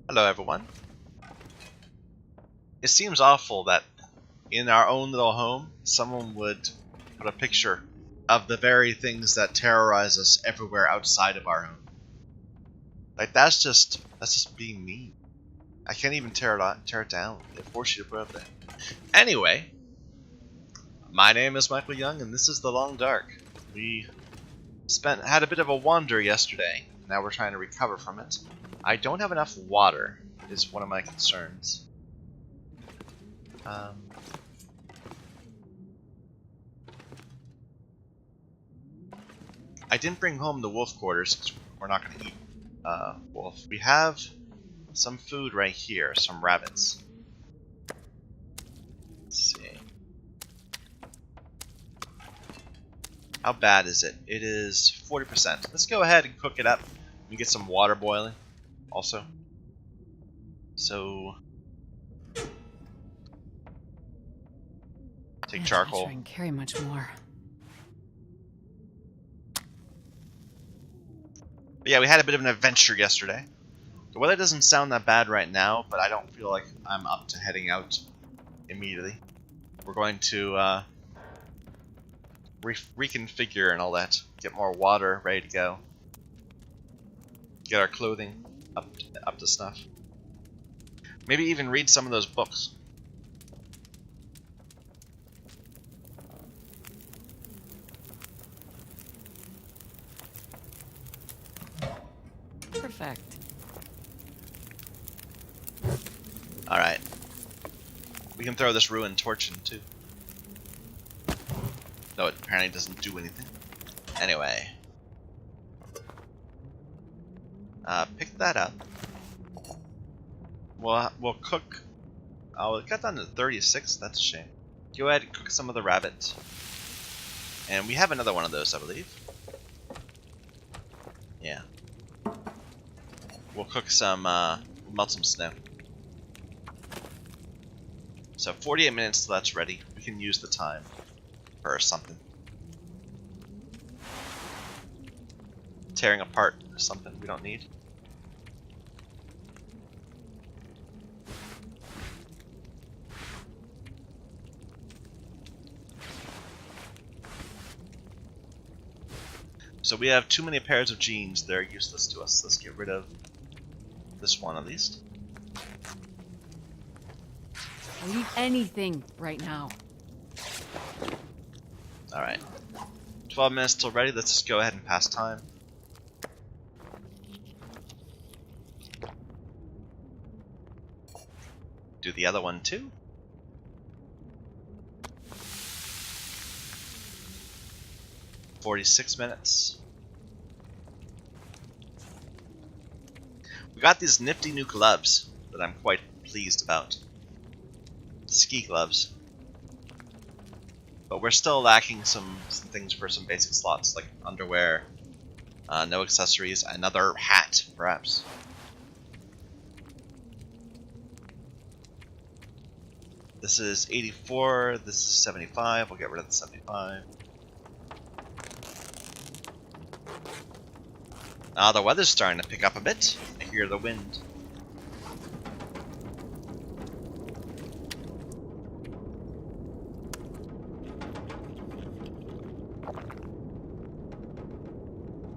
Hello everyone. It seems awful that in our own little home, someone would put a picture of the very things that terrorize us everywhere outside of our home. Like that's just being mean. I can't even tear it down. They force you to put it up there. Anyway, my name is Michael Young, and this is The Long Dark. We had a bit of a wander yesterday. Now we're trying to recover from it. I don't have enough water, is one of my concerns. I didn't bring home the wolf quarters because we're not going to eat wolf. We have some food right here, some rabbits. Let's see. How bad is it? It is 40%. Let's go ahead and cook it up. We get some water boiling also. So take charcoal. Try and carry much more. But yeah, we had a bit of an adventure yesterday. The weather doesn't sound that bad right now, but I don't feel like I'm up to heading out immediately. We're going to reconfigure and all that. Get more water ready to go. Get our clothing up to snuff. Maybe even read some of those books. Perfect. Alright. We can throw this ruined torch in too. Though it apparently doesn't do anything. Anyway. Pick that up. We'll cook. Oh, it got down to 36. That's a shame. Go ahead and cook some of the rabbit. And we have another one of those, I believe. Yeah. We'll cook some, melt some snow. So 48 minutes till that's ready. We can use the time for something. Tearing apart something we don't need. So we have too many pairs of jeans. They're useless to us. Let's get rid of this one at least. I'll eat anything right now. Alright. 12 minutes till ready. Let's just go ahead and pass time. Do the other one too. $46 minutes. We got these nifty new gloves that I'm quite pleased about. Ski gloves. But we're still lacking some things for some basic slots, like underwear, no accessories, another hat, perhaps. This is 84, this is 75, we'll get rid of the 75. The weather's starting to pick up a bit. I hear the wind.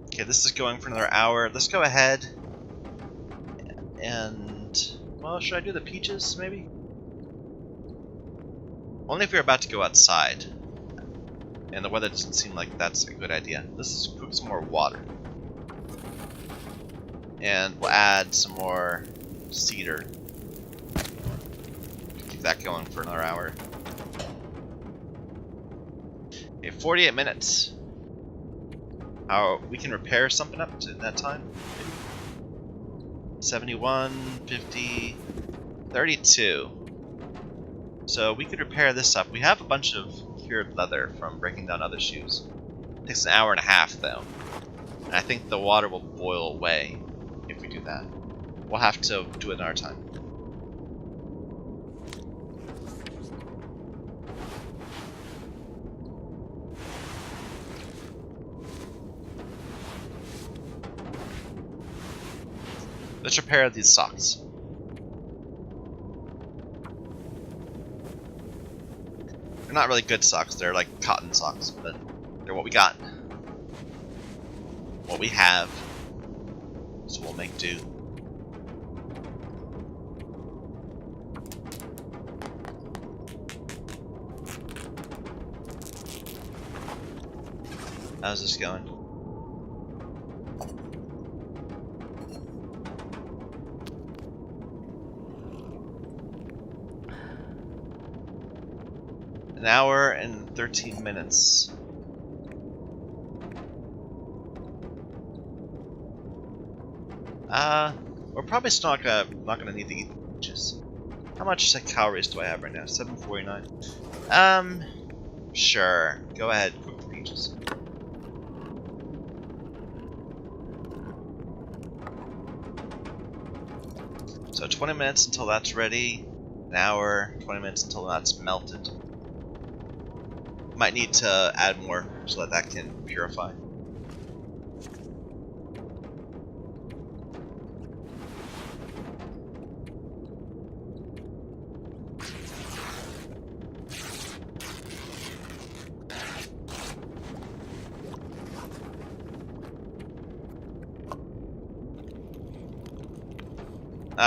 Okay, this is going for another hour. Let's go ahead and... well, should I do the peaches, maybe? Only if you're about to go outside. And the weather doesn't seem like that's a good idea. Let's cook some more water. And we'll add some more cedar. Keep that going for another hour. Okay, 48 minutes. We can repair something up to that time. Maybe. 71, 50, 32. So we could repair this up. We have a bunch of cured leather from breaking down other shoes. It takes an hour and a half though. And I think the water will boil away if we do that. We'll have to do it in our time. Let's repair these socks. not really good socks, they're like cotton socks, but they're what we got. What we have. So we'll make do. How's this going? An hour and 13 minutes. We're probably still not gonna need to eat peaches. How much calories do I have right now? 749. Sure. Go ahead, cook the peaches. So 20 minutes until that's ready. An hour, 20 minutes until that's melted. Might need to add more so that can purify.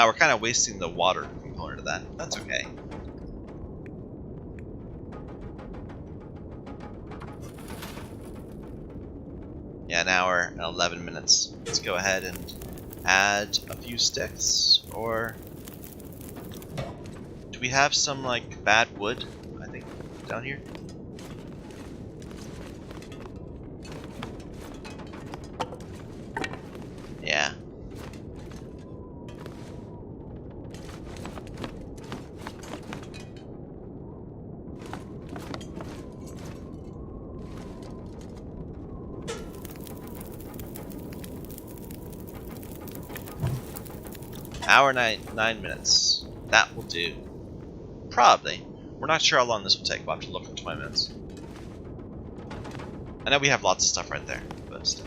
We're kind of wasting the water component of that. That's okay. Yeah, an hour and 11 minutes. Let's go ahead and add a few sticks, or do we have some like bad wood, I think, down here? Yeah. Hour 9 minutes. That will do. Probably. We're not sure how long this will take. We'll have to look in 20 minutes. I know we have lots of stuff right there, but still.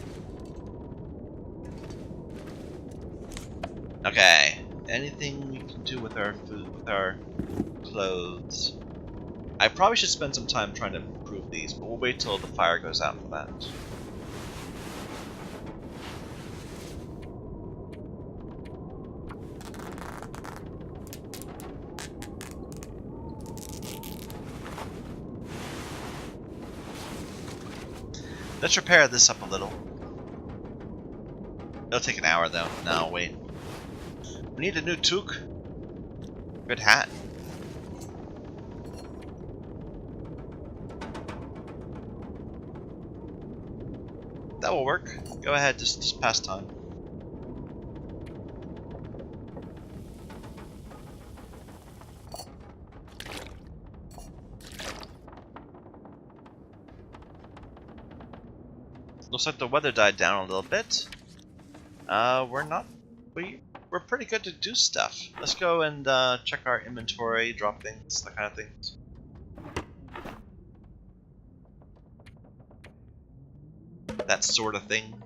Okay. Anything we can do with our food, with our clothes? I probably should spend some time trying to improve these, but we'll wait till the fire goes out for that. Let's repair this up a little. It'll take an hour though. No, wait. We need a new toque. Good hat. That will work. Go ahead, just pass time. Looks like the weather died down a little bit. We're pretty good to do stuff. Let's go and check our inventory, drop things, that kind of things. That sort of thing.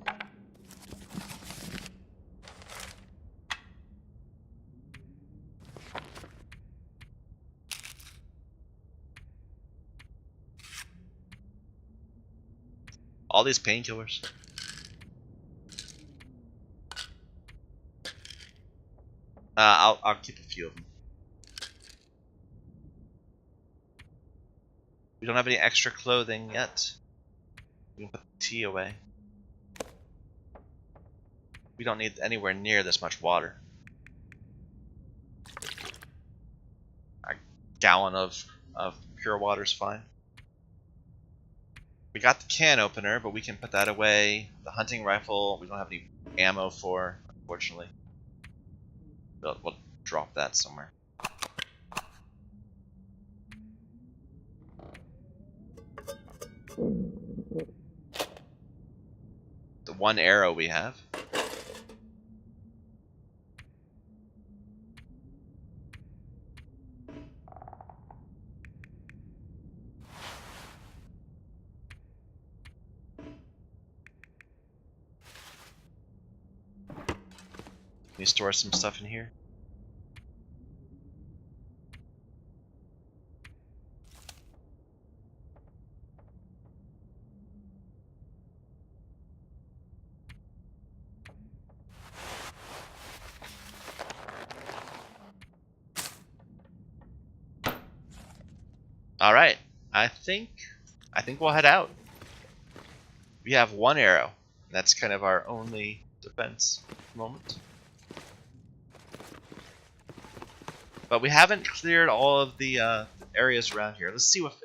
All these painkillers. I'll keep a few of them. We don't have any extra clothing yet. We can put the tea away. We don't need anywhere near this much water. A gallon of pure water is fine. We got the can opener, but we can put that away. The hunting rifle, we don't have any ammo for, unfortunately. We'll drop that somewhere. The one arrow we have. Can we store some stuff in here? All right, I think we'll head out. We have one arrow. That's kind of our only defense at the moment. But we haven't cleared all of the areas around here. Let's see what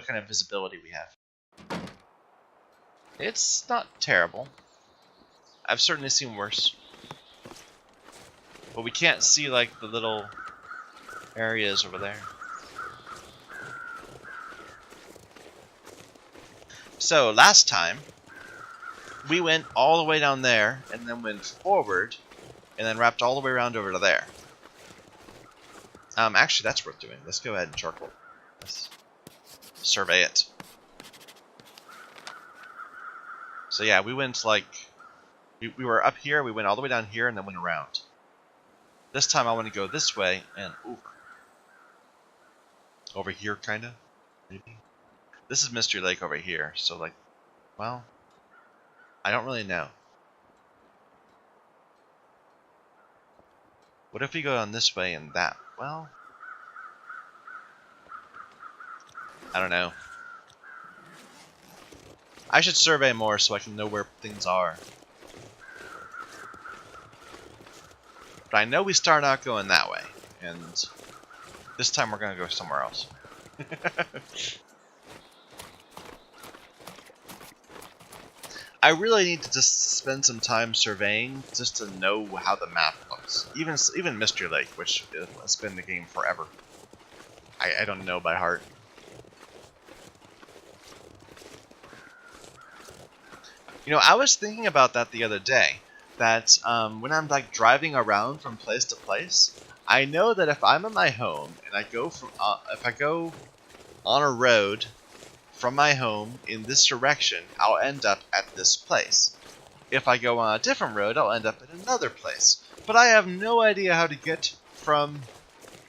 kind of visibility we have. It's not terrible. I've certainly seen worse. But we can't see like the little areas over there. So last time, we went all the way down there, and then went forward, and then wrapped all the way around over to there. Actually, that's worth doing. Let's go ahead and charcoal. Let's survey it. So yeah, we went like... We were up here, we went all the way down here, and then went around. This time I want to go this way, and over. Over here, kinda? Maybe? This is Mystery Lake over here, so like... Well... I don't really know. What if we go on this way and that? Well... I don't know. I should survey more so I can know where things are. But I know we start out going that way, and this time we're gonna go somewhere else. I really need to just spend some time surveying just to know how the map looks. Even Mystery Lake, which has been in the game forever. I don't know by heart. You know, I was thinking about that the other day. That when I'm like driving around from place to place, I know that if I'm in my home and I go from if I go on a road from my home in this direction, I'll end up at this place. If I go on a different road, I'll end up at another place. But I have no idea how to get from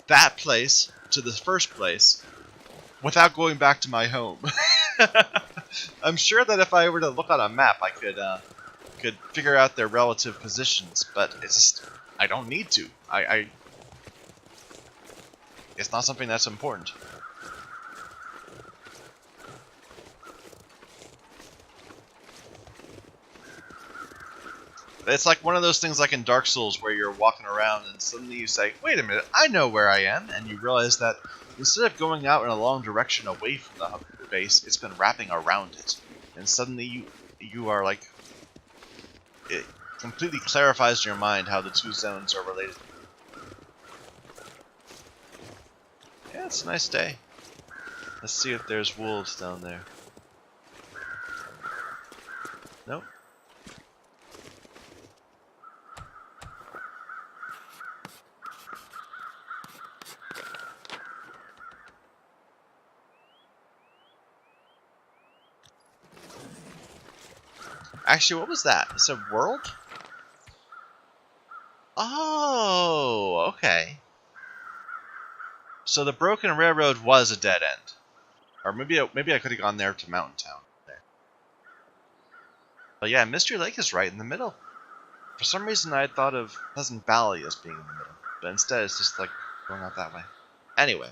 that place to the first place without going back to my home. I'm sure that if I were to look on a map, I could figure out their relative positions, but it's just I don't need to. It's not something that's important. It's like one of those things like in Dark Souls where you're walking around and suddenly you say, wait a minute, I know where I am, and you realize that instead of going out in a long direction away from the base, it's been wrapping around it. And suddenly you are like... It completely clarifies in your mind how the two zones are related. Yeah, it's a nice day. Let's see if there's wolves down there. Nope. Actually, what was that? It's a world? Oh, okay. So the broken railroad was a dead end. Or maybe I could have gone there to Mountain Town. There. But yeah, Mystery Lake is right in the middle. For some reason I had thought of Pleasant Valley as being in the middle. But instead it's just like going out that way. Anyway.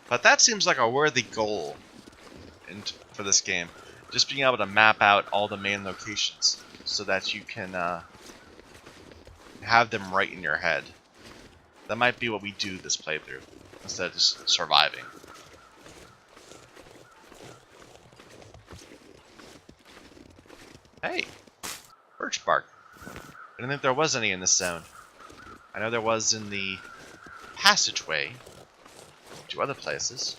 But that seems like a worthy goal for this game. Just being able to map out all the main locations so that you can have them right in your head. That might be what we do this playthrough, instead of just surviving. Hey! Birch bark. I didn't think there was any in this zone. I know there was in the passageway to other places.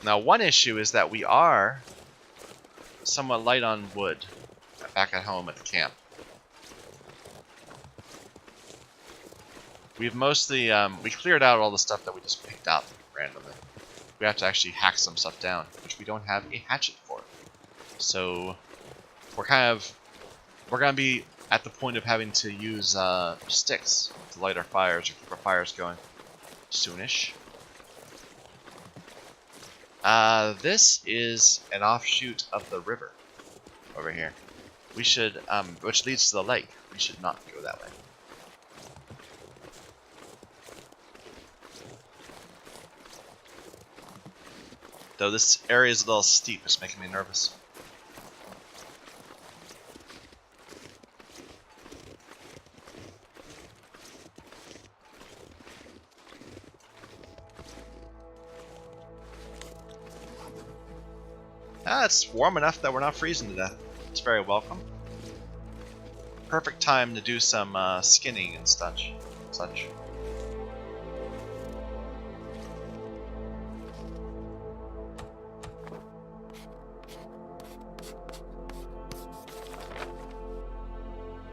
Now, one issue is that we are somewhat light on wood back at home at the camp. We've mostly, we cleared out all the stuff that we just picked up randomly. We have to actually hack some stuff down, which we don't have a hatchet for. So, we're kind of we're gonna be at the point of having to use sticks to light our fires or keep our fires going soonish. This is an offshoot of the river over here. We should, which leads to the lake. We should not go that way. Though this area is a little steep, it's making me nervous. It's warm enough that we're not freezing to death. It's very welcome. Perfect time to do some skinning and such.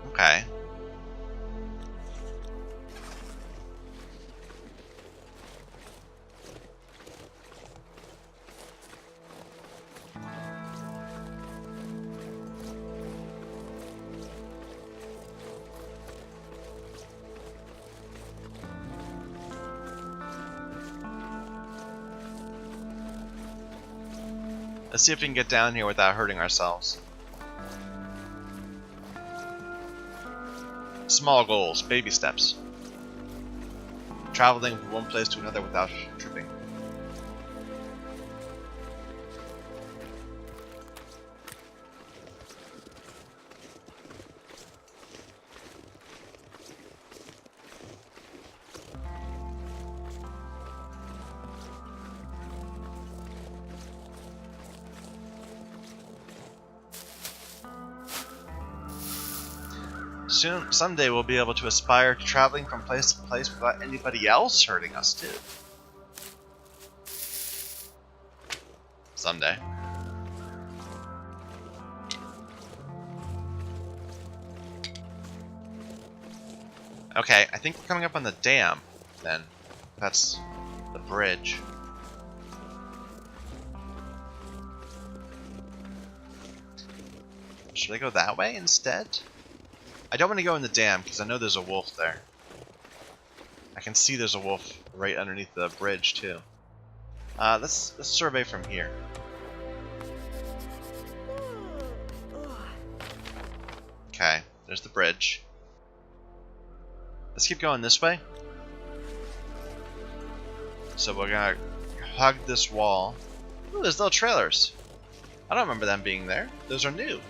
Okay. Let's see if we can get down here without hurting ourselves. Small goals, baby steps. Traveling from one place to another without tripping. Someday we'll be able to aspire to traveling from place to place without anybody else hurting us too. Someday. Okay, I think we're coming up on the dam then. That's the bridge. Should I go that way instead? I don't want to go in the dam because I know there's a wolf there. I can see there's a wolf right underneath the bridge too. Let's survey from here. Okay, there's the bridge. Let's keep going this way. So we're gonna hug this wall. Ooh, there's little trailers. I don't remember them being there. Those are new.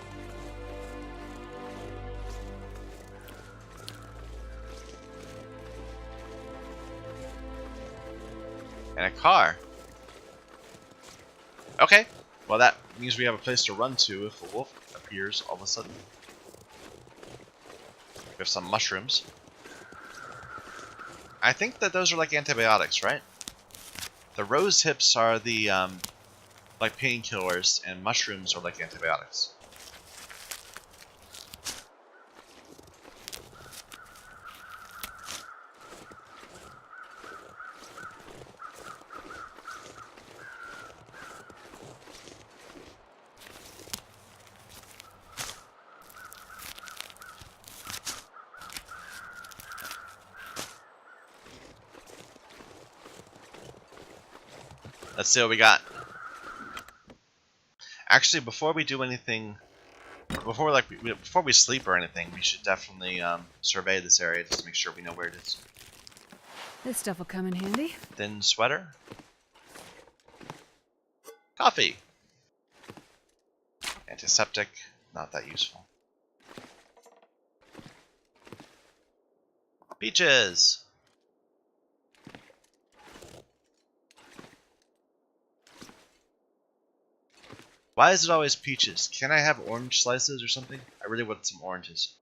And a car. Okay, well that means we have a place to run to if a wolf appears all of a sudden. We have some mushrooms. I think that those are like antibiotics, right? The rose hips are the like painkillers, and mushrooms are like antibiotics. Let's see what we got. Actually, before we do anything, before we sleep or anything, we should definitely survey this area just to make sure we know where it is. This stuff will come in handy. Thin sweater. Coffee. Antiseptic. Not that useful. Peaches. Why is it always peaches? Can I have orange slices or something? I really want some oranges.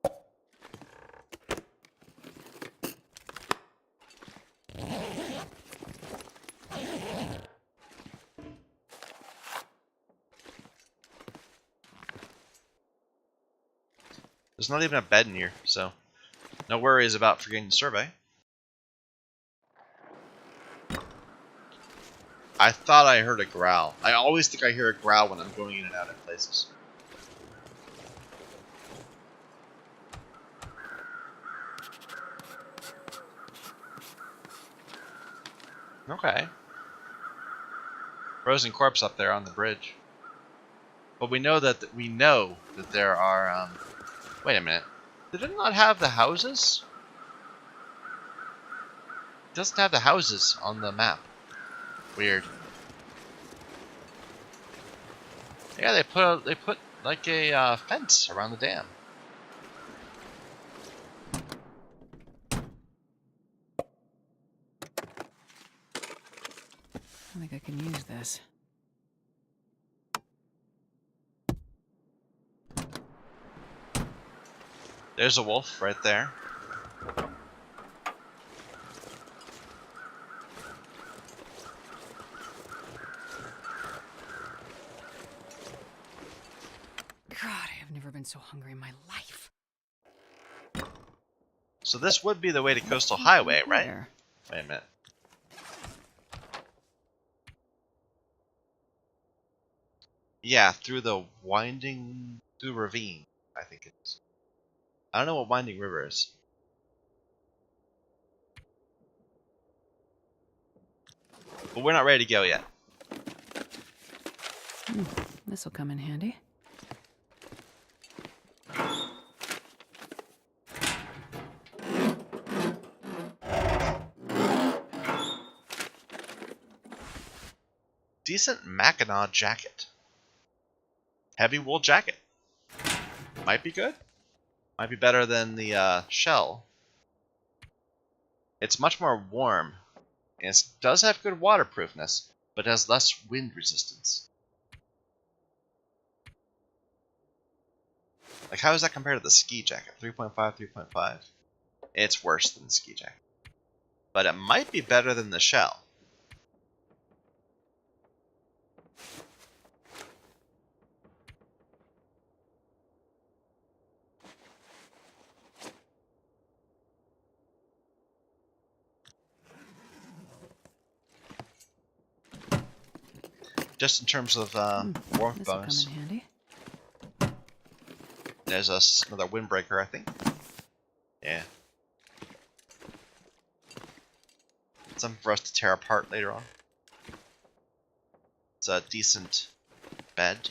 There's not even a bed in here, so no worries about forgetting to survey. I thought I heard a growl. I always think I hear a growl when I'm going in and out of places. Okay. Frozen corpse up there on the bridge. But we know that there are. Wait a minute. Did it not have the houses? It doesn't have the houses on the map. Weird. Yeah, they put like a fence around the dam. I think I can use this. There's a wolf right there. God, I have never been so hungry in my life. So this would be the way to Coastal Highway, right? Where? Wait a minute. Yeah, through the ravine, I think it is. I don't know what Winding River is. But we're not ready to go yet. This'll come in handy. Decent Mackinaw jacket. Heavy wool jacket. Might be good. Might be better than the shell. It's much more warm. And it does have good waterproofness, but has less wind resistance. Like, how does that compare to the ski jacket? 3.5, 3.5? It's worse than the ski jacket. But it might be better than the shell. Just in terms of warmth bonus. Come in handy. There's another windbreaker, I think. Yeah. Something for us to tear apart later on. It's a decent bed.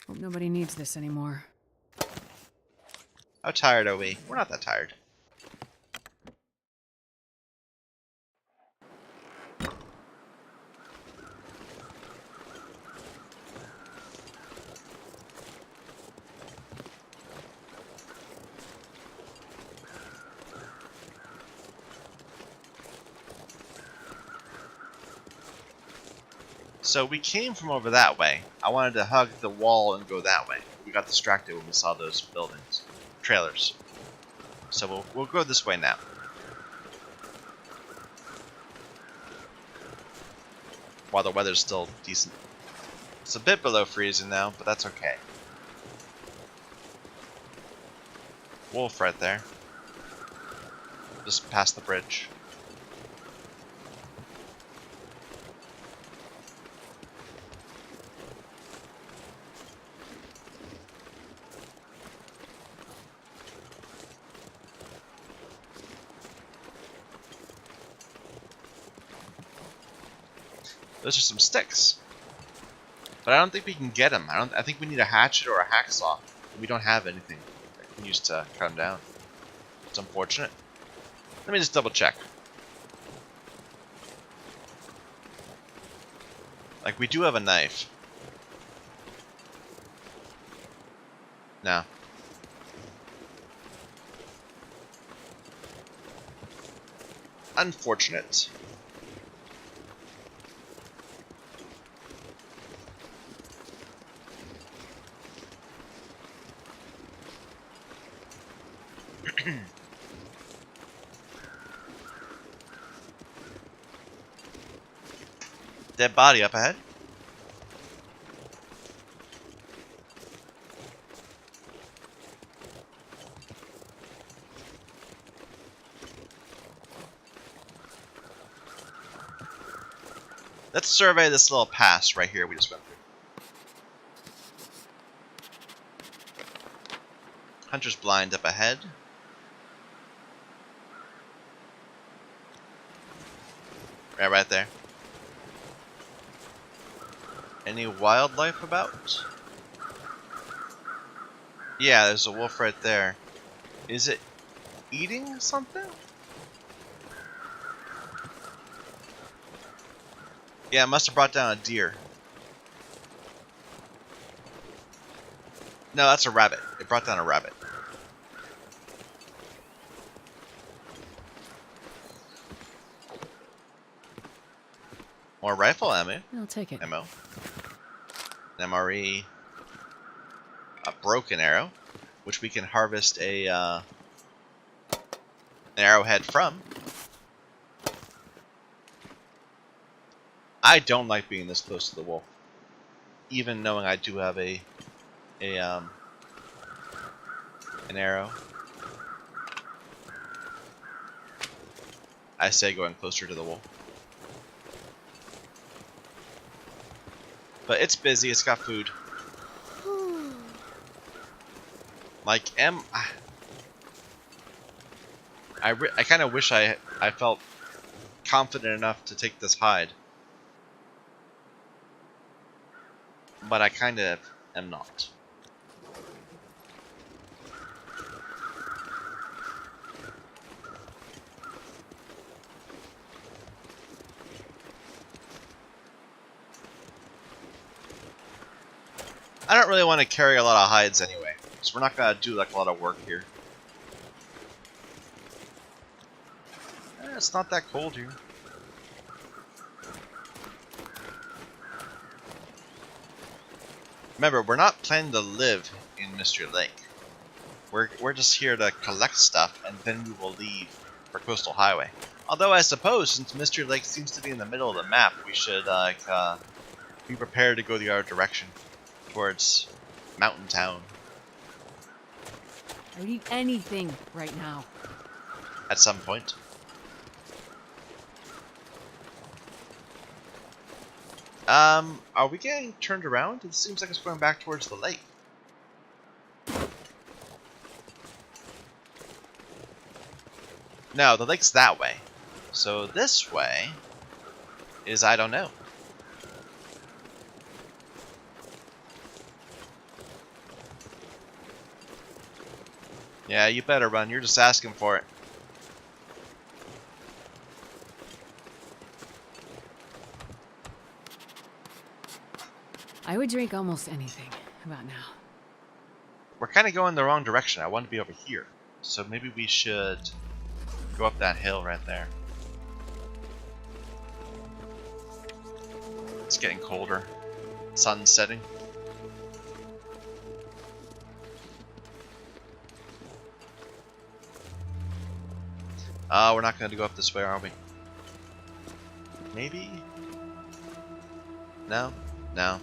Hope nobody needs this anymore. How tired are we? We're not that tired. So we came from over that way. I wanted to hug the wall and go that way. We got distracted when we saw those buildings. Trailers. So we'll go this way now. While the weather's still decent. It's a bit below freezing now, but that's okay. Wolf right there. Just past the bridge. Those are some sticks. But I don't think we can get them. I think we need a hatchet or a hacksaw. We don't have anything that we can use to cut them down. It's unfortunate. Let me just double check. Like, we do have a knife. No. Unfortunate. Dead body up ahead. Let's survey this little pass right here we just went through. Hunter's blind up ahead. Right there. Any wildlife about? Yeah, there's a wolf right there. Is it eating something? Yeah, it must have brought down a deer. No, that's a rabbit. It brought down a rabbit. More rifle ammo. I'll take it. Ammo. An MRE. A broken arrow, which we can harvest an arrowhead from. I don't like being this close to the wolf, even knowing I do have an arrow. I say going closer to the wolf. But it's busy, it's got food. Like, I kind of wish I felt confident enough to take this hide. But I kind of am not. I don't really want to carry a lot of hides anyway, so we're not going to do like a lot of work here. It's not that cold here. Remember, we're not planning to live in Mystery Lake. We're just here to collect stuff, and then we will leave for Coastal Highway. Although I suppose, since Mystery Lake seems to be in the middle of the map, we should be prepared to go the other direction, towards Mountain Town. I would eat anything right now. At some point. Are we getting turned around? It seems like it's going back towards the lake. No, the lake's that way. So this way is, I don't know. Yeah, you better run. You're just asking for it. I would drink almost anything about now. We're kind of going the wrong direction. I want to be over here. So maybe we should go up that hill right there. It's getting colder. Sun's setting. We're not going to go up this way, are we? Maybe? No? No.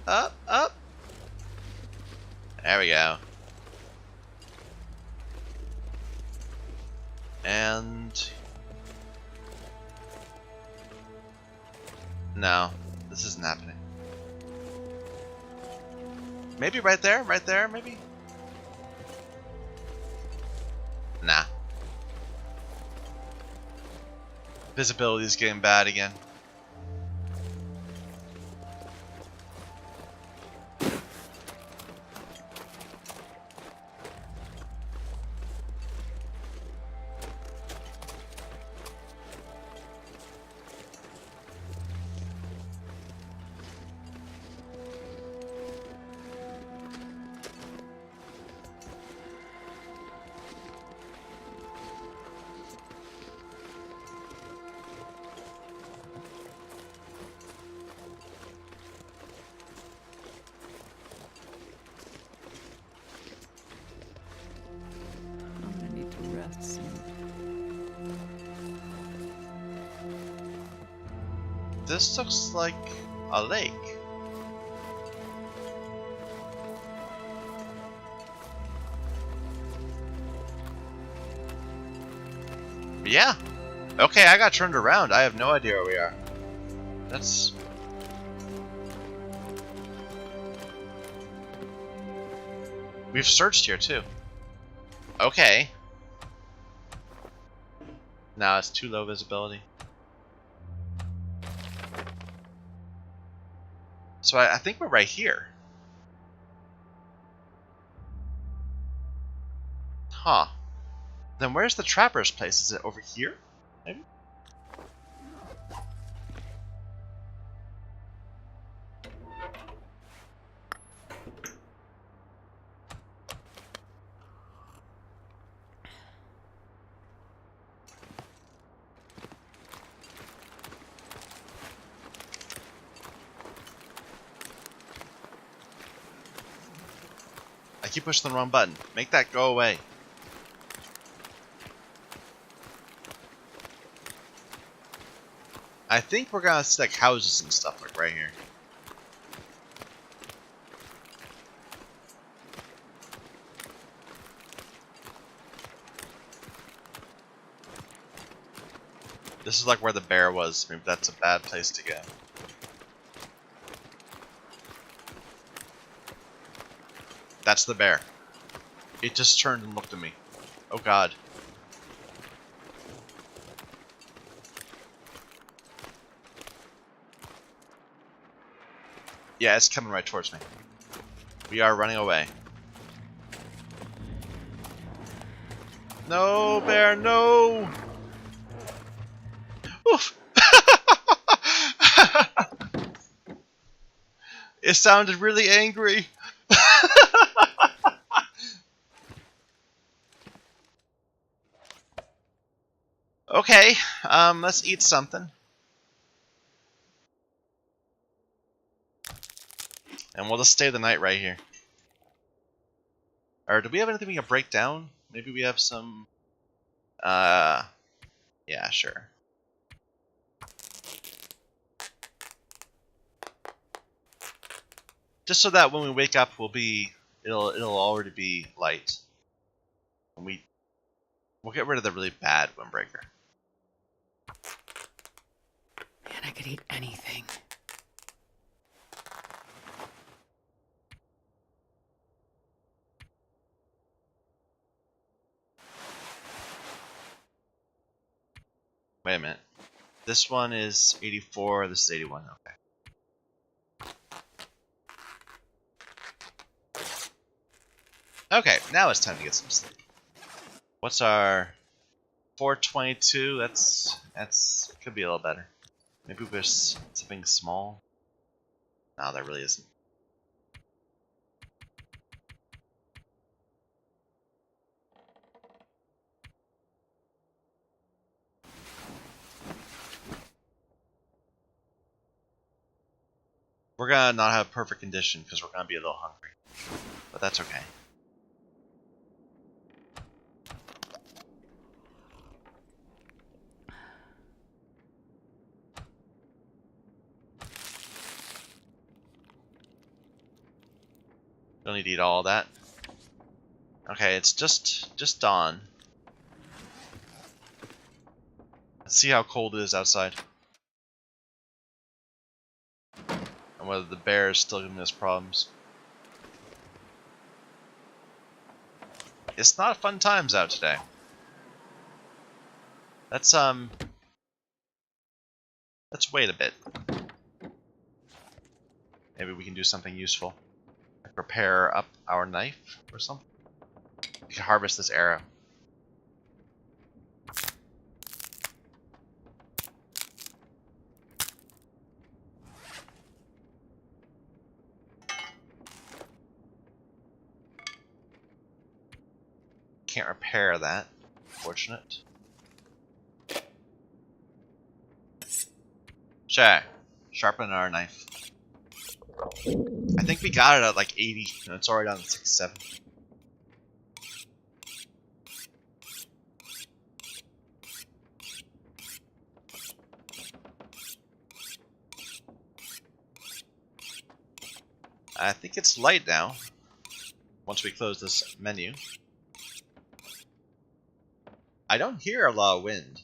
Up, up. There we go. And... no, this isn't happening. Maybe right there, maybe? Nah. Visibility is getting bad again. This looks like a lake. Yeah. Okay, I got turned around. I have no idea where we are. That's... We've searched here too. Okay. Now it's too low visibility. So I think we're right here. Huh. Then where's the trapper's place? Is it over here? Maybe? I keep pushing the wrong button. Make that go away. I think we're gonna see like houses and stuff like right here. This is like where the bear was. Maybe that's a bad place to go. That's the bear. It just turned and looked at me. Oh god. Yeah, it's coming right towards me. We are running away. No, bear, no! Oof! It sounded really angry. Okay, let's eat something. And we'll just stay the night right here. Or do we have anything we can break down? Maybe we have some... yeah, sure. Just so that when we wake up, it'll already be light. And we'll get rid of the really bad windbreaker. Man, I could eat anything. Wait a minute. This one is 84, this is 81, okay. Okay, now it's time to get some sleep. What's our 422? That's could be a little better. Maybe there's something small. No, there really isn't. We're gonna not have perfect condition because we're gonna be a little hungry. But that's okay. Don't need to eat all that. Okay, it's just dawn. Let's see how cold it is outside. And whether the bear is still giving us problems. It's not fun times out today. Let's wait a bit. Maybe we can do something useful. Like repair up our knife or something. We can harvest this arrow. Can't repair that. Fortunate. Check. Sharpen our knife. I think we got it at like 80, and it's already on 67. I think it's light now. Once we close this menu. I don't hear a lot of wind.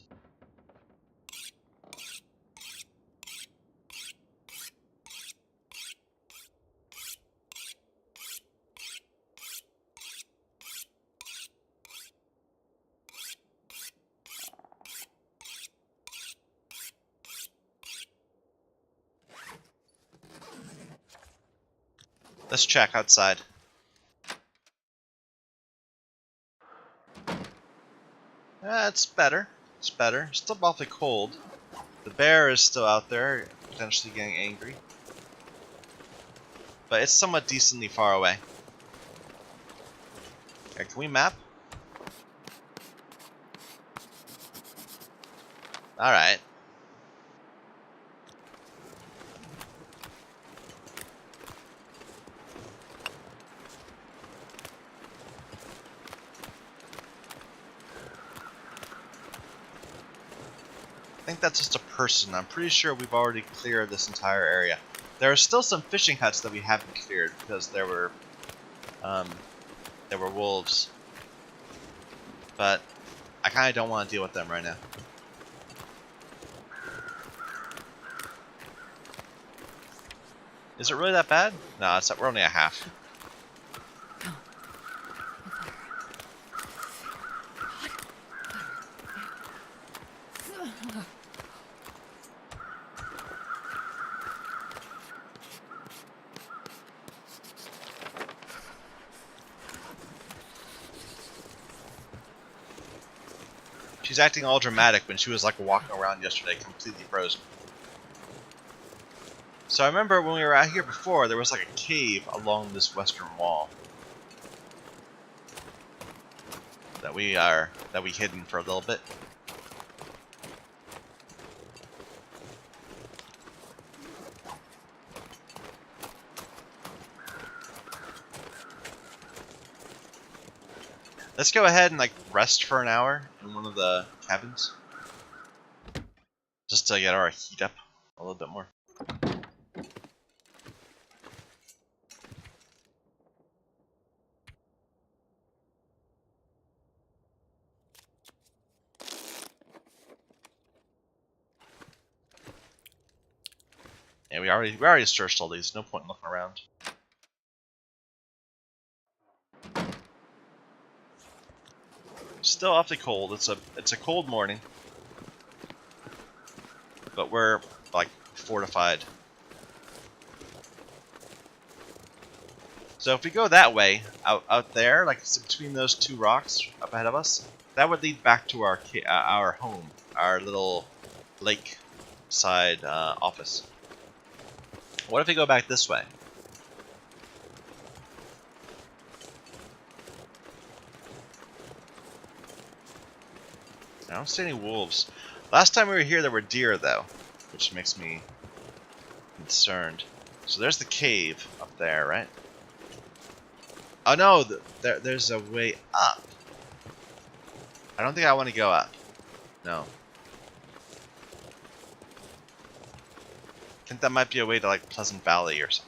Let's check outside. It's better. It's better. Still awfully cold. The bear is still out there, potentially getting angry. But it's somewhat decently far away. Okay, can we map? Alright. I think that's just a person. I'm pretty sure we've already cleared this entire area. There are still some fishing huts that we haven't cleared because there were wolves. But I kind of don't want to deal with them right now. Is it really that bad? No, we're only at half. She's acting all dramatic when she was like walking around yesterday, completely frozen. So I remember when we were out here before, there was like a cave along this western wall that we hidden for a little bit. Let's go ahead and like rest for an hour in one of the cabins, just to get our heat up a little bit more. Yeah, we already searched all these. No point in looking around. Still awfully cold. It's a cold morning, but we're like fortified. So if we go that way, out there, like between those two rocks up ahead of us, that would lead back to our home, our little lake side office. What if we go back this way? I don't see any wolves. Last time we were here, there were deer, though, which makes me concerned. So there's the cave up there, right? Oh no, there's a way up. I don't think I want to go up. No. I think that might be a way to like Pleasant Valley or something.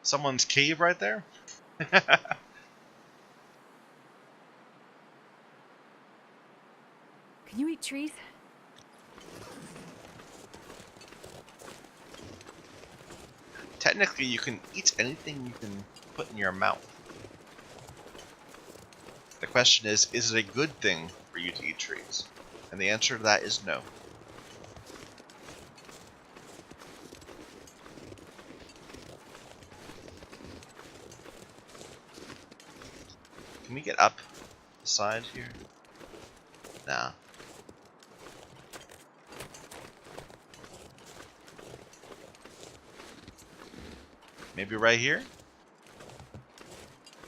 Someone's cave right there? Can you eat trees? Technically, you can eat anything you can put in your mouth. The question is it a good thing for you to eat trees? And the answer to that is no. Can we get up the side here? Nah. Maybe right here?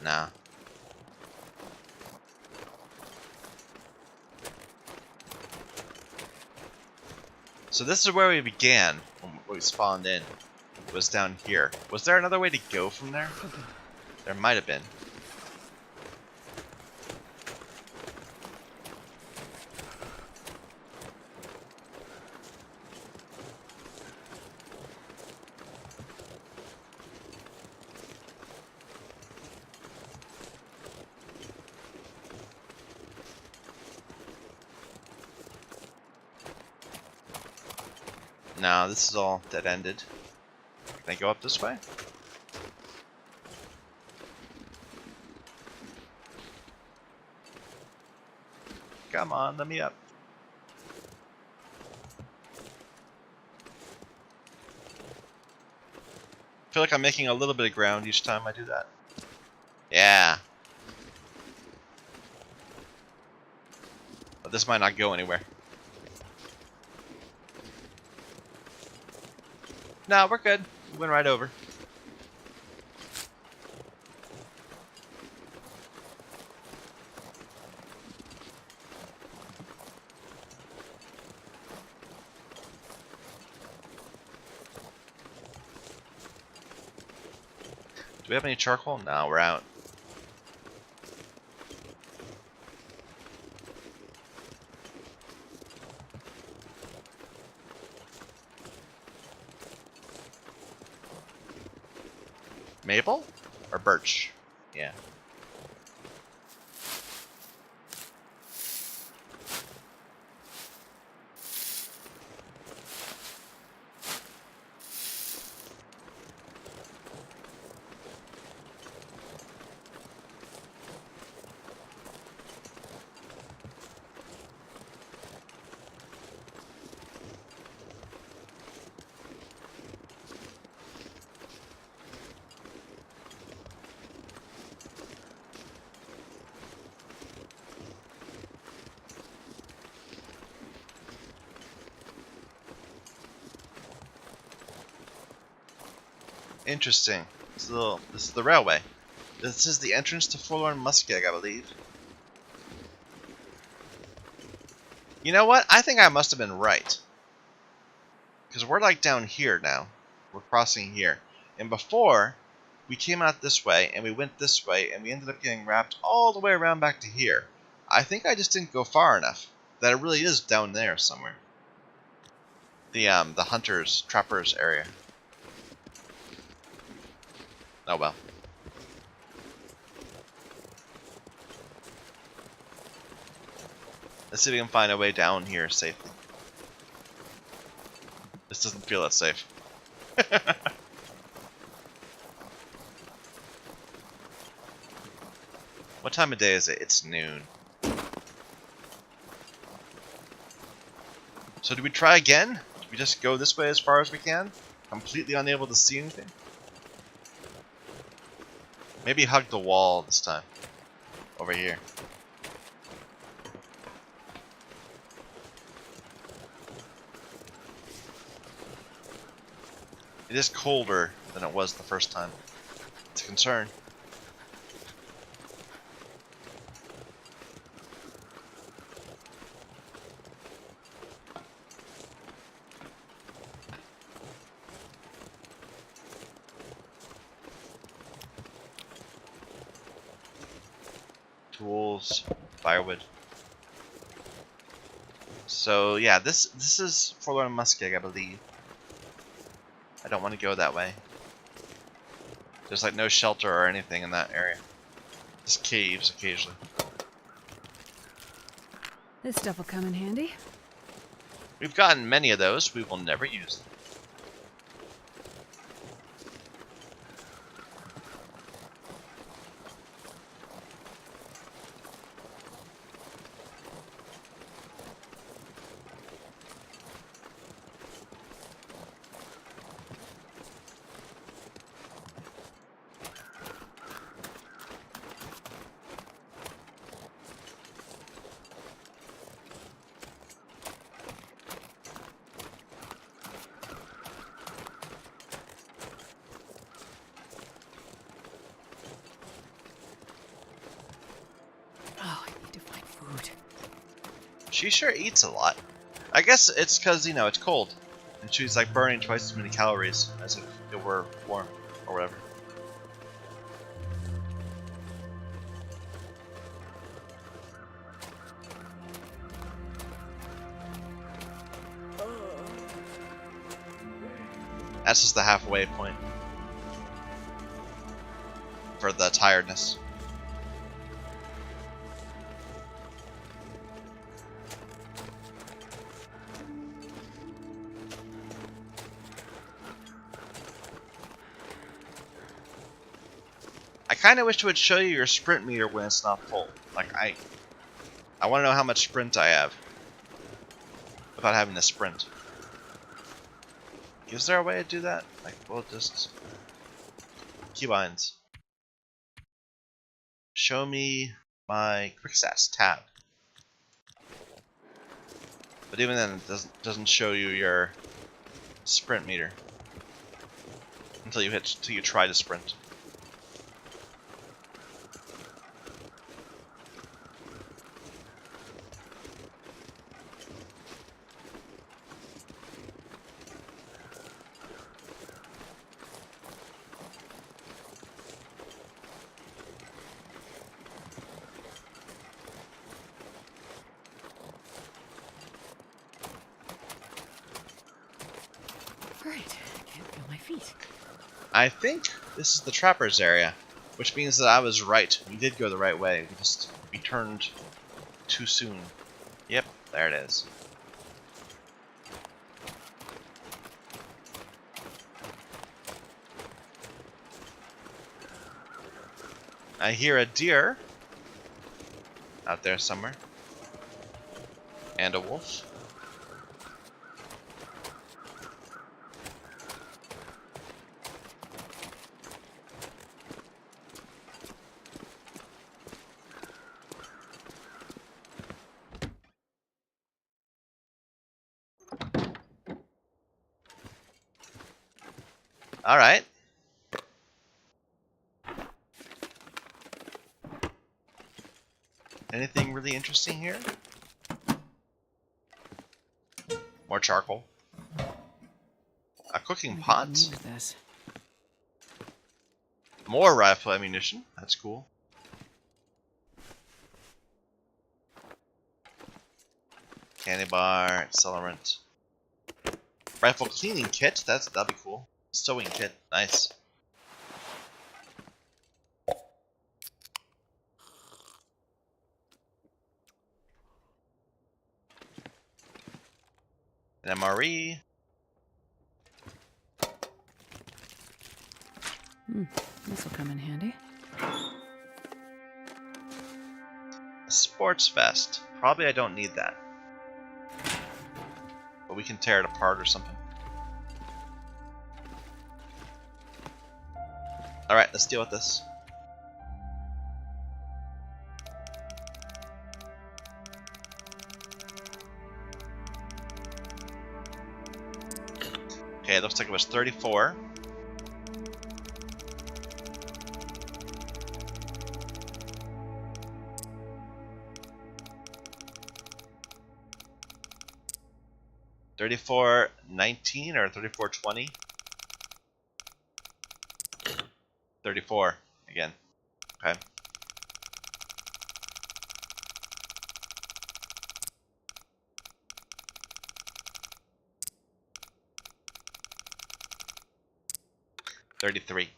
Nah. So this is where we began when we spawned in. It was down here. Was there another way to go from there? There might have been. No, this is all dead-ended. Can I go up this way? Come on, let me up. I feel like I'm making a little bit of ground each time I do that. Yeah. But this might not go anywhere. No, we're good. We went right over. Do we have any charcoal? No, we're out. Maple? Or birch? Yeah. Interesting. This is the railway. This is the entrance to Forlorn Muskeg, I believe. You know what? I think I must have been right. Because we're like down here now. We're crossing here. And before, we came out this way, and we went this way, and we ended up getting wrapped all the way around back to here. I think I just didn't go far enough. That it really is down there somewhere. The hunters, trappers area. Oh well. Let's see if we can find a way down here safely. This doesn't feel that safe. What time of day is it? It's noon. So do we try again? Do we just go this way as far as we can? Completely unable to see anything? Maybe hug the wall this time. Over here. It is colder than it was the first time. It's a concern. Tools, firewood. So yeah, this is Forlorn Muskeg, I believe. I don't want to go that way. There's like no shelter or anything in that area. Just caves occasionally. This stuff will come in handy. We've gotten many of those. We will never use them. She sure eats a lot. I guess it's because, you know, it's cold. And she's like burning twice as many calories as if it were warm or whatever. That's just the halfway point for the tiredness. kind of wish it would show you your sprint meter when it's not full. Like, I want to know how much sprint I have without having to sprint. Is there a way to do that? Like, we'll just... Keybinds. Show me my quick stats tab. But even then, it doesn't show you your sprint meter until you try to sprint. Right, I can't feel my feet. I think this is the Trapper's area, which means that I was right. We did go the right way. We turned too soon. Yep, there it is. I hear a deer out there somewhere. And a wolf. Alright. Anything really interesting here? More charcoal. A cooking pot. This. More rifle ammunition. That's cool. Candy bar, accelerant. Rifle cleaning kit. That'd be cool. Sewing kit. Nice. An MRE. This will come in handy. A sports vest. Probably I don't need that. But we can tear it apart or something. Alright, let's deal with this. Okay, it looks like it was 34. $34.19 or $34.20? 34 again. Okay. $33.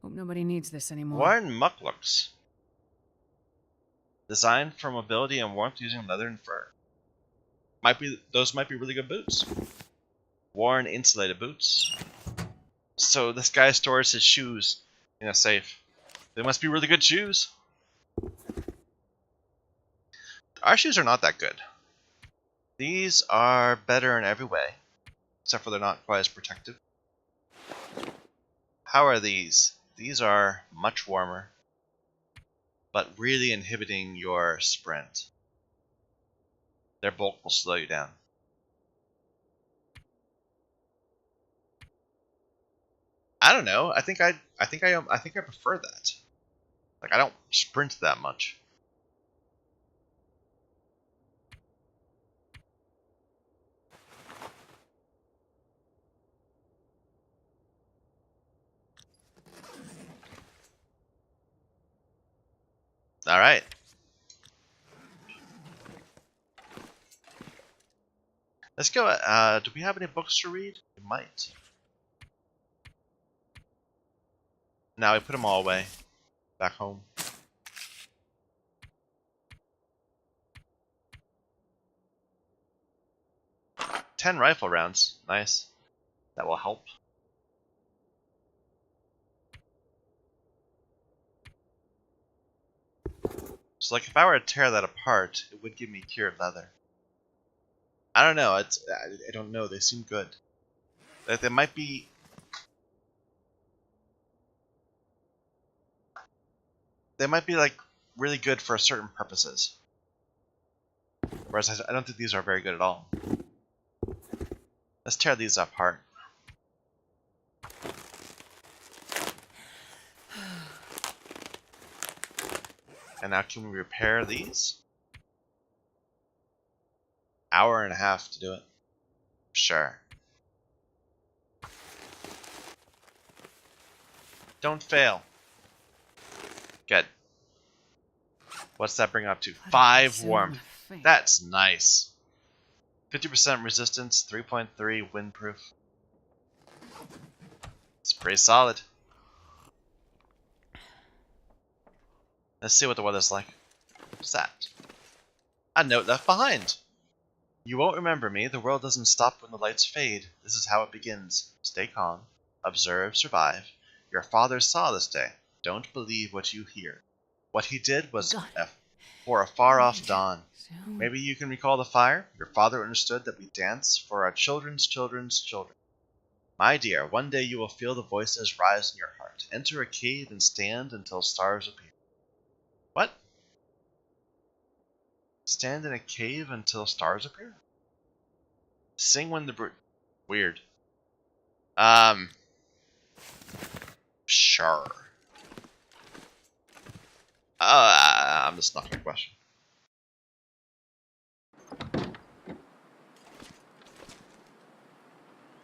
Hope nobody needs this anymore. Worn mucklucks. Designed for mobility and warmth using leather and fur. Those might be really good boots. Worn insulated boots. So this guy stores his shoes in a safe. They must be really good shoes. Our shoes are not that good. These are better in every way, except for they're not quite as protective. How are these? These are much warmer, but really inhibiting your sprint. Their bulk will slow you down. I don't know. I think I prefer that. Like, I don't sprint that much. All right. Let's go. Do we have any books to read? We might. Now we put them all away. Back home. $10 rifle rounds. Nice. That will help. So like if I were to tear that apart, it would give me cured leather. I don't know. I don't know. They seem good. Like they might be. They might be like really good for certain purposes. Whereas I don't think these are very good at all. Let's tear these apart. And now can we repair these? Hour and a half to do it. Sure. Don't fail. Good. What's that bring up to? 5 warmth. That's nice. 50% resistance, 3.3 windproof. It's pretty solid. Let's see what the weather's like. What's that? A note left behind. You won't remember me. The world doesn't stop when the lights fade. This is how it begins. Stay calm. Observe. Survive. Your father saw this day. Don't believe what you hear. What he did was for a far-off dawn. Maybe you can recall the fire? Your father understood that we dance for our children's children's children. My dear, one day you will feel the voices rise in your heart. Enter a cave and stand until stars appear. What? Stand in a cave until stars appear? Sing when the weird. Sure. I'm just not gonna question.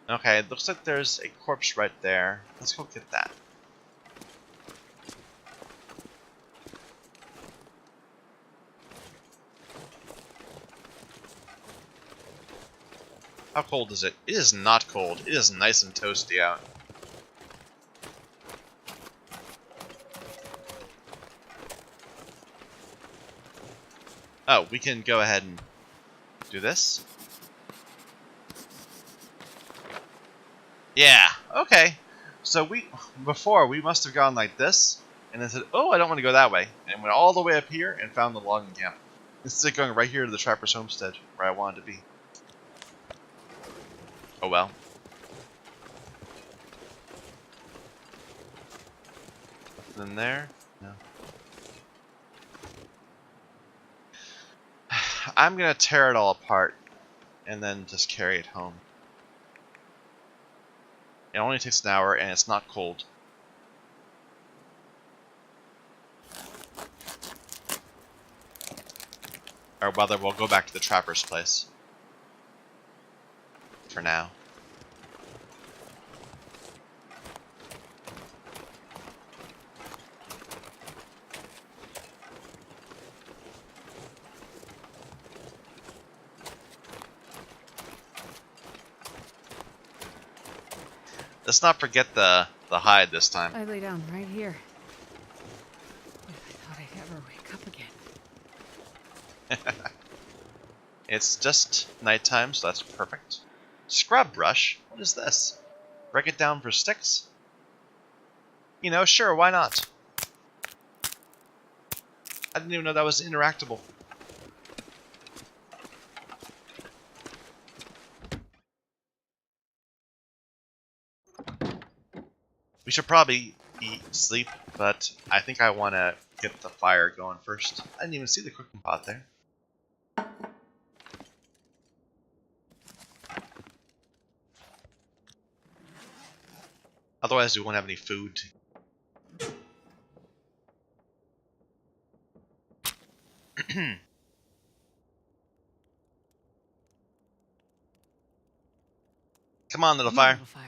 Okay, it looks like there's a corpse right there. Let's go get that. How cold is it? It is not cold. It is nice and toasty out. Oh, we can go ahead and do this. Yeah, okay. So before we must have gone like this, and then said, oh, I don't want to go that way, and went all the way up here and found the logging camp. Instead of going right here to the Trapper's Homestead, where I wanted to be. Oh well. Nothing in there? No. I'm gonna tear it all apart, and then just carry it home. It only takes an hour, and it's not cold. Or whether we'll go back to the Trapper's place. For now. Let's not forget the hide this time. I lay down right here. I thought I'd ever wake up again. It's just nighttime, so that's perfect. Scrub brush? What is this? Break it down for sticks? You know, sure, why not? I didn't even know that was interactable. We should probably sleep, but I think I want to get the fire going first. I didn't even see the cooking pot there. Otherwise, we won't have any food. Come on, little fire. Little fire.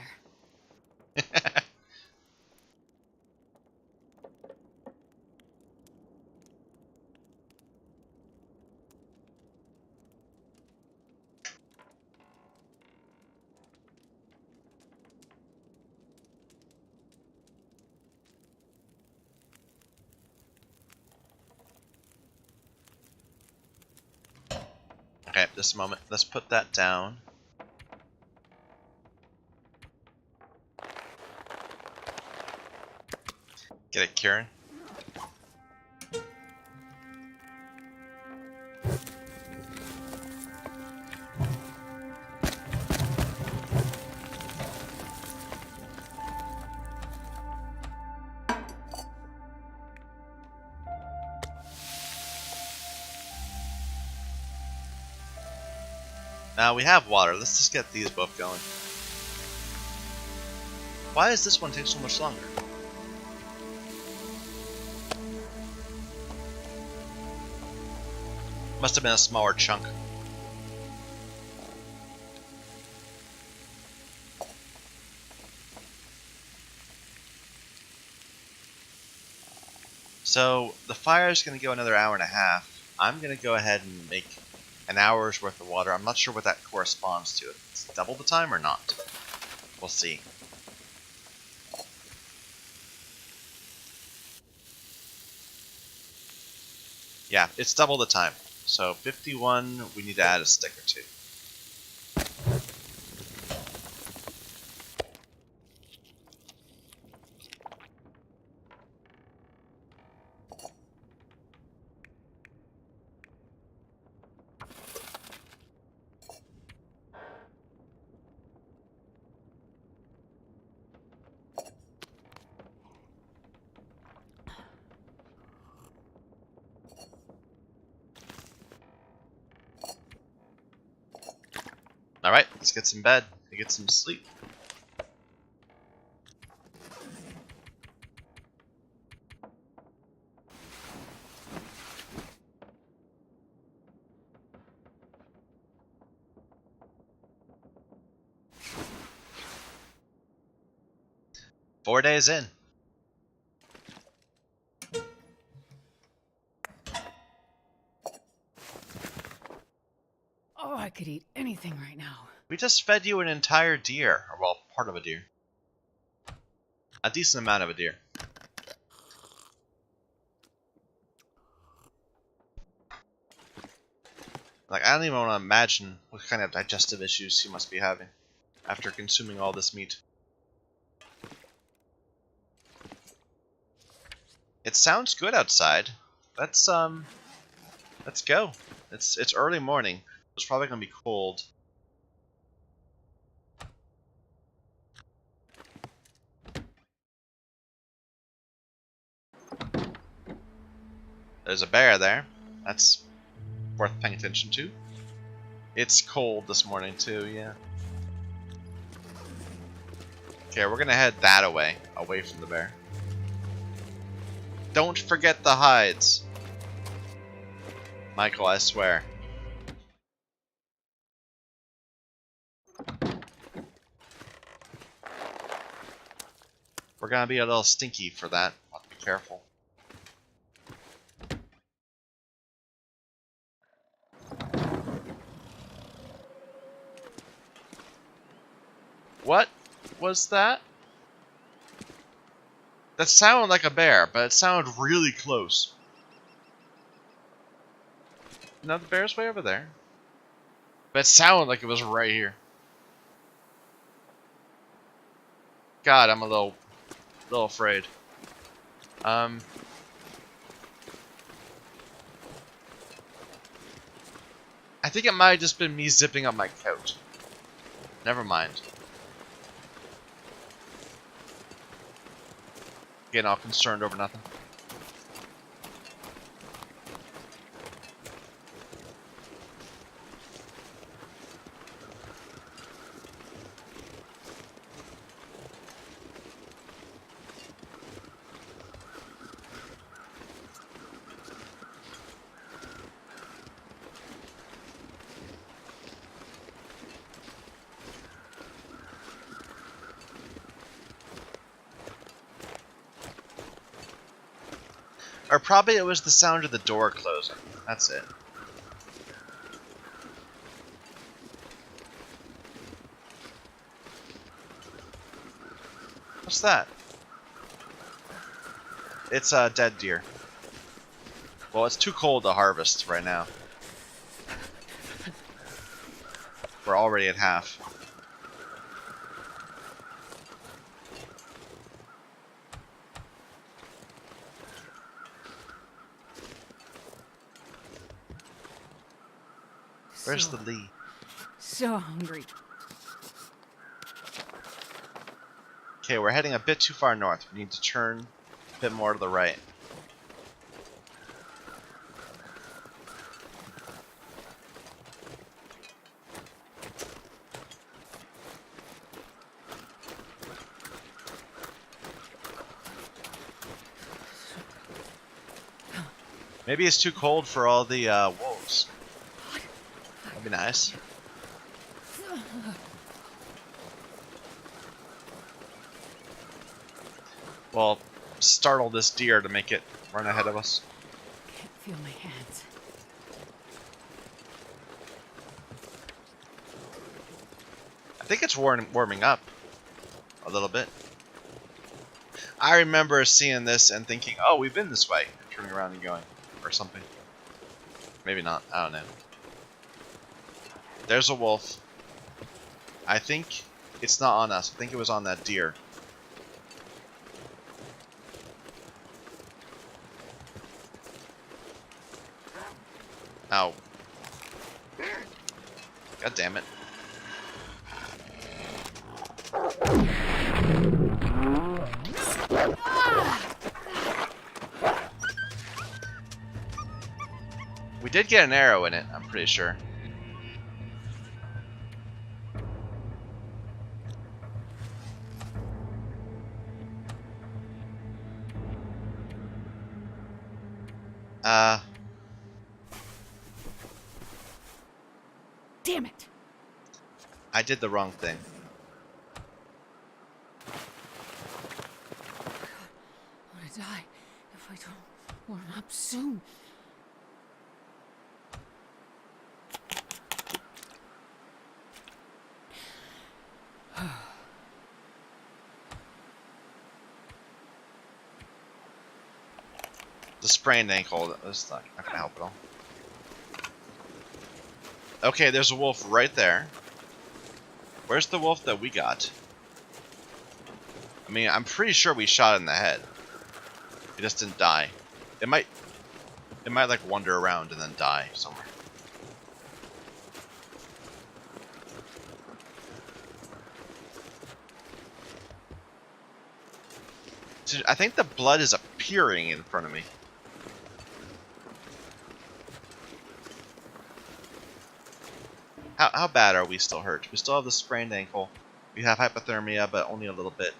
Okay, just a moment. Let's put that down. Get it, Kieran. Now we have water. Let's just get these both going. Why does this one take so much longer? Must have been a smaller chunk. So the fire is going to go another hour and a half. I'm going to go ahead and make an hour's worth of water. I'm not sure what that corresponds to. If it's double the time or not. We'll see. Yeah, it's double the time. So 51, we need to add a stick or two. Alright, let's get some bed and get some sleep. Four days in. Oh, I could eat anything right now. We just fed you an entire deer. Or, well, part of a deer. A decent amount of a deer. Like, I don't even want to imagine what kind of digestive issues he must be having after consuming all this meat. It sounds good outside. Let's go. It's early morning. It's probably gonna be cold. There's a bear there. That's worth paying attention to. It's cold this morning too, yeah. Okay, we're gonna head that away from the bear. Don't forget the hides. Michael, I swear. We're gonna be a little stinky for that. I'll have to be careful. What was that? That sounded like a bear, but it sounded really close. No, the bear's way over there. But it sounded like it was right here. God, I'm a little afraid. I think it might have just been me zipping up my coat. Never mind. Getting all concerned over nothing. Or probably it was the sound of the door closing. That's it. What's that? It's a dead deer. Well, it's too cold to harvest right now. We're already at half. Where's the Lee? So hungry. Okay, we're heading a bit too far north. We need to turn a bit more to the right. Maybe it's too cold for all the wolves. That'd be nice. Well, startle this deer to make it run ahead of us. Can't feel my hands. I think it's warming up a little bit. I remember seeing this and thinking, oh, we've been this way. Turning around and going, or something. Maybe not, I don't know. There's a wolf. I think it's not on us. I think it was on that deer. Ow. God damn it. We did get an arrow in it, I'm pretty sure. Damn it! I did the wrong thing. I'm gonna die if I don't warm up soon. The sprained ankle, that's not gonna help at all. Okay, there's a wolf right there. Where's the wolf that we got? I mean, I'm pretty sure we shot it in the head. It just didn't die. It might like wander around and then die somewhere. I think the blood is appearing in front of me. How bad are we still hurt? We still have the sprained ankle. We have hypothermia, but only a little bit.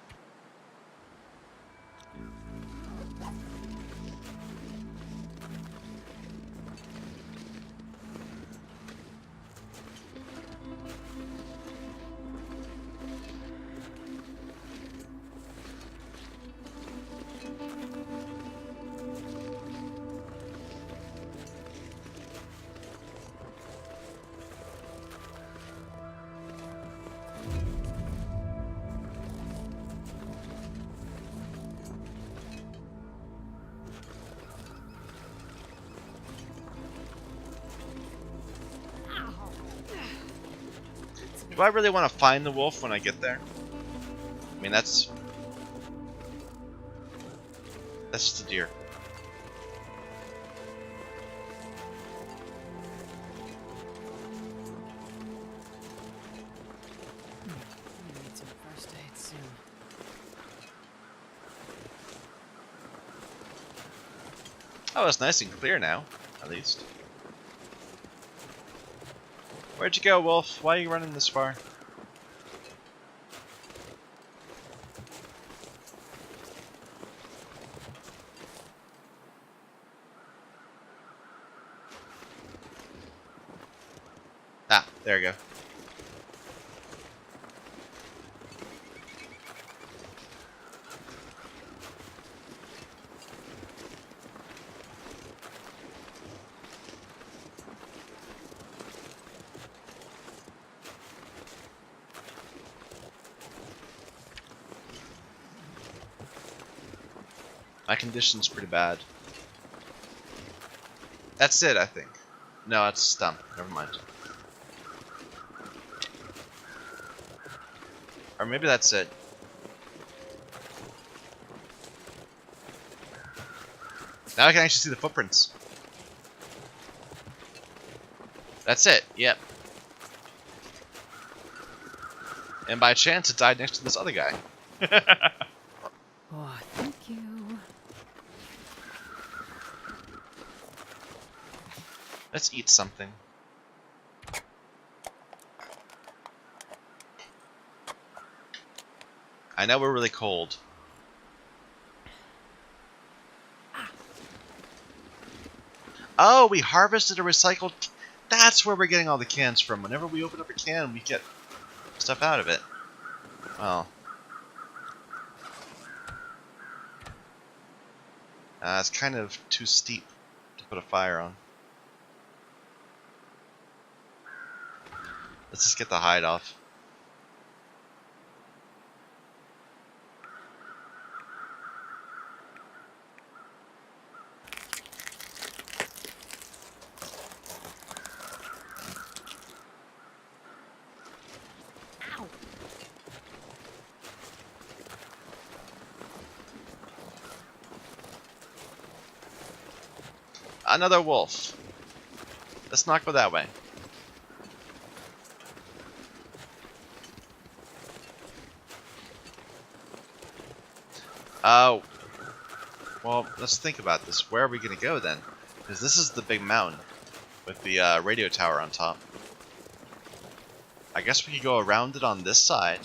Do I really want to find the wolf when I get there? I mean, that's just a deer. I need some first aid soon. Oh, it's nice and clear now, at least. Where'd you go, wolf? Why are you running this far? Ah, there you go. My condition's pretty bad. That's it, I think. No, that's a stump. Never mind. Or maybe that's it. Now I can actually see the footprints. That's it, yep. And by chance, it died next to this other guy. Oh, thank you. Let's eat something. I know we're really cold. Oh, we harvested a recycled... That's where we're getting all the cans from. Whenever we open up a can, we get stuff out of it. Well. It's kind of too steep to put a fire on. Let's just get the hide off. Another wolf. Let's not go that way. Oh. Well, let's think about this. Where are we going to go then? Because this is the big mountain with the radio tower on top. I guess we could go around it on this side.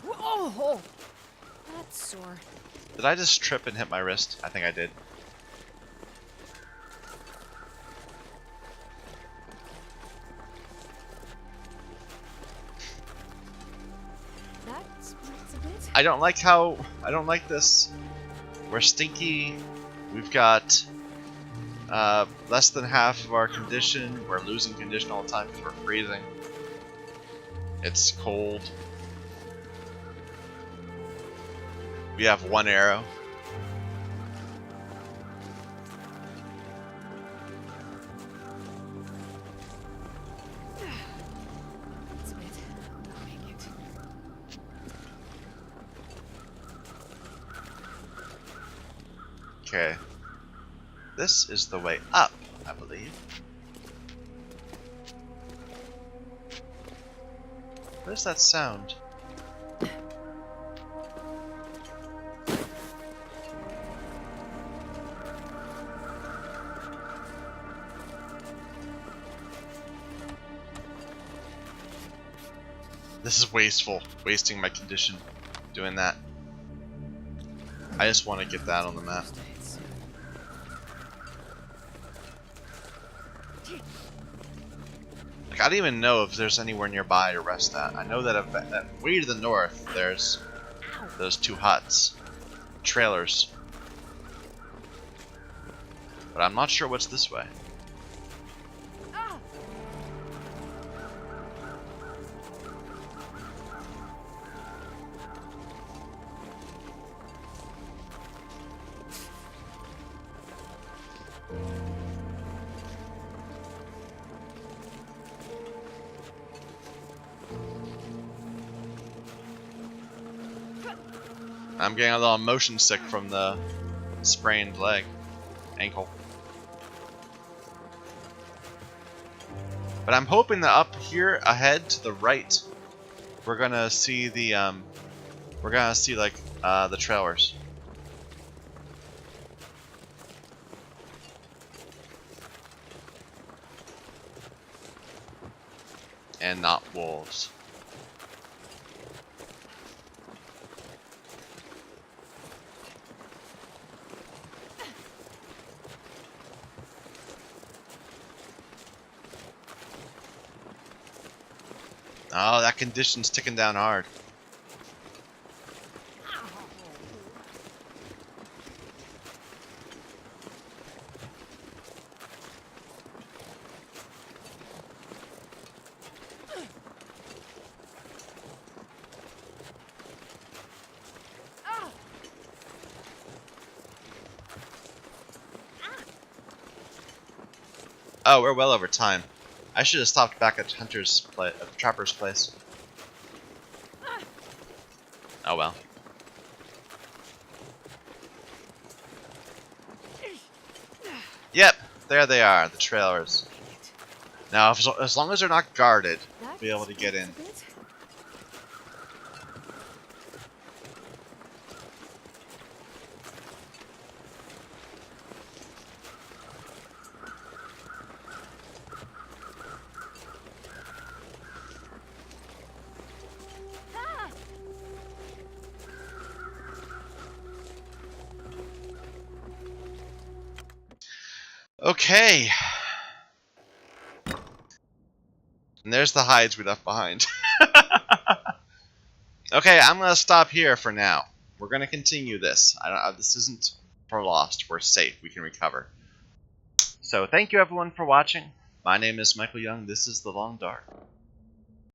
Whoa! That's sore. Did I just trip and hit my wrist? I think I did. That's a bit. I don't like this. We're stinky. We've got less than half of our condition. We're losing condition all the time because we're freezing. It's cold. We have one arrow. That's a bit. I'll make it. Okay. This is the way up, I believe. Where's that sound? This is wasteful. Wasting my condition doing that. I just want to get that on the map. Like, I don't even know if there's anywhere nearby to rest at. I know that way to the north, there's those two huts. Trailers. But I'm not sure what's this way. I'm getting a little motion sick from the sprained ankle. But I'm hoping that up here ahead to the right, we're gonna see the the trailers. And not wolves. Oh, that condition's ticking down hard. Oh, we're well over time. I should have stopped back at the Trapper's place. Oh well. Yep, there they are, the trailers. Now, as long as they're not guarded, we'll be able to get in. Okay. And there's the hides we left behind. Okay, I'm gonna stop here for now. We're gonna continue this. This isn't for lost. We're safe. We can recover. So thank you everyone for watching. My name is Michael Young. This is The Long Dark.